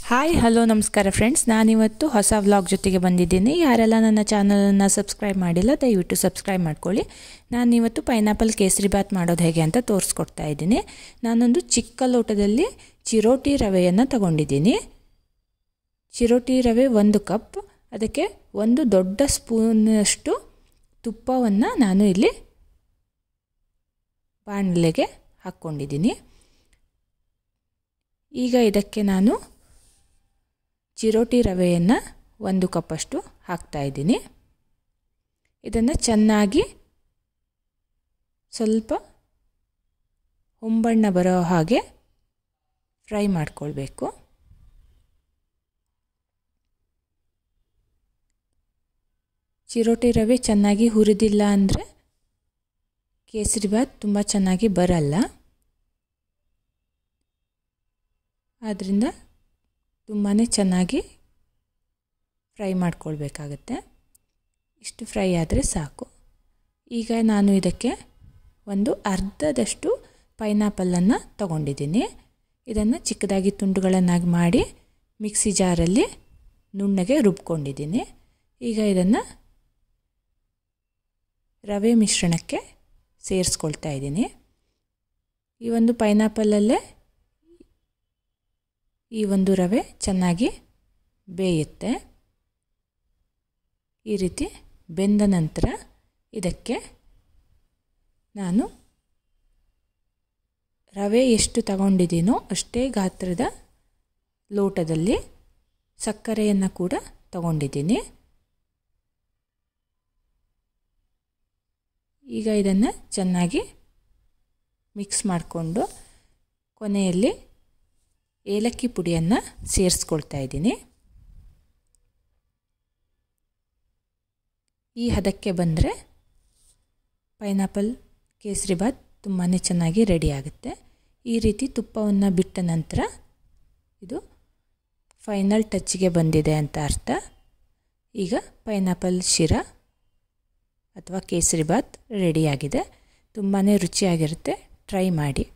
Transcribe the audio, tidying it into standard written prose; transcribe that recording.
Hi hello ನಮಸ್ಕಾರ friends, ನಾನಿವತ್ತು ಹೊಸ ವ್ಲಾಗ್ ಜೊತೆಗೆ ಬಂದಿದ್ದೀನಿ. ಯಾರೆಲ್ಲ ನನ್ನ ಚಾನಲನ್ನು ಸಬ್ಸ್ಕ್ರೈಬ್ ಮಾಡಿಲ್ಲ ದಯವಿಟ್ಟು ಸಬ್ಸ್ಕ್ರೈಬ್ ಮಾಡ್ಕೊಳ್ಳಿ. ನಾನಿವತ್ತು ಪೈನಾಪಲ್ ಕೇಸರಿ ಬಾತ್ ಮಾಡೋದು ಹೇಗೆ ಅಂತ ತೋರಿಸ್ಕೊಡ್ತಾ ಇದ್ದೀನಿ. ನಾನೊಂದು ಚಿಕ್ಕ ಲೋಟದಲ್ಲಿ ಚಿರೋಟಿ ರವೆಯನ್ನು ತಗೊಂಡಿದ್ದೀನಿ. ಚಿರೋಟಿ ರವೆ 1 ಕಪ್, ಅದಕ್ಕೆ 1 ದೊಡ್ಡ ಸ್ಪೂನಷ್ಟು ತುಪ್ಪವನ್ನು ನಾನು ಇಲ್ಲಿ ಬಾಣಲೆಗೆ ಹಾಕ್ಕೊಂಡಿದ್ದೀನಿ. ಈಗ ಇದಕ್ಕೆ ನಾನು ಚಿರೋಟಿ ರವೆಯನ್ನು 1 ಕಪ್ಪಷ್ಟು ಹಾಕ್ತಾ ಇದ್ದೀನಿ. ಇದನ್ನು ಚೆನ್ನಾಗಿ ಸ್ವಲ್ಪ ಹೊಂಬಣ್ಣ ಬರೋ ಹಾಗೆ ಫ್ರೈ ಮಾಡಿಕೊಳ್ಬೇಕು. ಚಿರೋಟಿ ರವೆ ಚೆನ್ನಾಗಿ ಹುರಿದಿಲ್ಲ ಅಂದರೆ ಕೇಸರಿ ಬಾತ್ ತುಂಬ ಚೆನ್ನಾಗಿ ಬರಲ್ಲ. ಆದ್ದರಿಂದ ತುಂಬಾ ಚೆನ್ನಾಗಿ ಫ್ರೈ ಮಾಡ್ಕೊಳ್ಬೇಕಾಗತ್ತೆ. ಇಷ್ಟು ಫ್ರೈ ಆದರೆ ಸಾಕು. ಈಗ ನಾನು ಇದಕ್ಕೆ ಒಂದು ಅರ್ಧದಷ್ಟು ಪೈನಾಪಲನ್ನು ತಗೊಂಡಿದ್ದೀನಿ. ಇದನ್ನು ಚಿಕ್ಕದಾಗಿ ತುಂಡುಗಳನ್ನಾಗಿ ಮಾಡಿ ಮಿಕ್ಸಿ ಜಾರಲ್ಲಿ ನುಣ್ಣಗೆ ರುಬ್ಕೊಂಡಿದ್ದೀನಿ. ಈಗ ಇದನ್ನು ರವೆ ಮಿಶ್ರಣಕ್ಕೆ ಸೇರಿಸ್ಕೊಳ್ತಾ ಇದ್ದೀನಿ. ಈ ಒಂದು ಪೈನಾಪಲಲ್ಲೇ ಈ ಒಂದು ರವೆ ಚೆನ್ನಾಗಿ ಬೇಯುತ್ತೆ. ಈ ರೀತಿ ಬೆಂದ ನಂತರ ಇದಕ್ಕೆ ನಾನು ರವೆ ಎಷ್ಟು ತಗೊಂಡಿದ್ದೀನೋ ಅಷ್ಟೇ ಗಾತ್ರದ ಲೋಟದಲ್ಲಿ ಸಕ್ಕರೆಯನ್ನು ಕೂಡ ತಗೊಂಡಿದ್ದೀನಿ. ಈಗ ಇದನ್ನು ಚೆನ್ನಾಗಿ ಮಿಕ್ಸ್ ಮಾಡಿಕೊಂಡು ಕೊನೆಯಲ್ಲಿ ಏಲಕ್ಕಿ ಪುಡಿಯನ್ನು ಸೇರಿಸ್ಕೊಳ್ತಾ ಇದ್ದೀನಿ. ಈ ಹದಕ್ಕೆ ಬಂದರೆ ಪೈನಾಪಲ್ ಕೇಸರಿ ಬಾತ್ ತುಂಬಾ ಚೆನ್ನಾಗಿ ರೆಡಿ ಆಗುತ್ತೆ. ಈ ರೀತಿ ತುಪ್ಪವನ್ನು ಬಿಟ್ಟ ನಂತರ ಇದು ಫೈನಲ್ ಟಚ್ಗೆ ಬಂದಿದೆ ಅಂತ ಅರ್ಥ. ಈಗ ಪೈನಾಪಲ್ ಶಿರಾ ಅಥವಾ ಕೇಸರಿ ಬಾತ್ ರೆಡಿಯಾಗಿದೆ. ತುಂಬಾ ರುಚಿಯಾಗಿರುತ್ತೆ. ಟ್ರೈ ಮಾಡಿ.